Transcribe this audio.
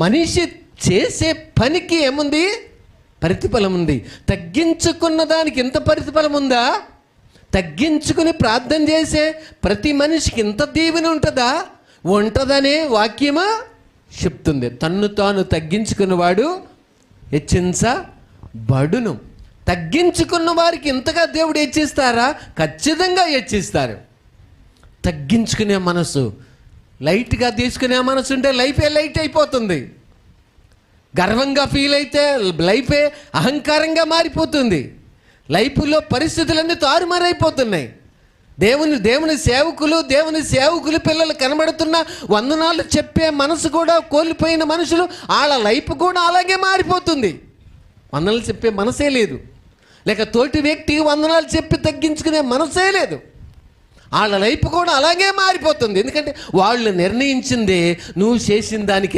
మనిషి చేసే పనికి ఏముంది? ప్రతిఫలం ఉంది. తగ్గించుకున్న దానికి ఇంత ప్రతిఫలం ఉందా? తగ్గించుకుని ప్రార్థన చేసే ప్రతి మనిషికి ఇంత దీవెన ఉంటుందా? ఉంటుందనే వాక్యమా చెప్తుంది. తన్ను తాను తగ్గించుకున్నవాడు హెచ్చించబడును. తగ్గించుకున్న వారికి ఇంతగా దేవుడు హెచ్చిస్తారా? ఖచ్చితంగా హెచ్చిస్తారు. తగ్గించుకునే మనసు, లైట్గా తీసుకునే మనసు ఉంటే లైఫే లైట్ అయిపోతుంది. గర్వంగా ఫీల్ అయితే లైఫే అహంకారంగా మారిపోతుంది. లైఫ్లో పరిస్థితులన్నీ తారుమారైపోతున్నాయి. దేవుని సేవకులు పిల్లలు కనబడుతున్న వందనాలు చెప్పే మనసు కూడా కోల్పోయిన మనుషులు, వాళ్ళ లైఫ్ కూడా అలాగే మారిపోతుంది. వందనాలు చెప్పే మనసే లేదు, లేక తోటి వ్యక్తికి వందనాలు చెప్పి తగ్గించుకునే మనసే లేదు. వాళ్ళ లైఫ్ కూడా అలాగే మారిపోతుంది. ఎందుకంటే వాళ్ళు నిర్ణయించిందే నువ్వు చేసిన దానికి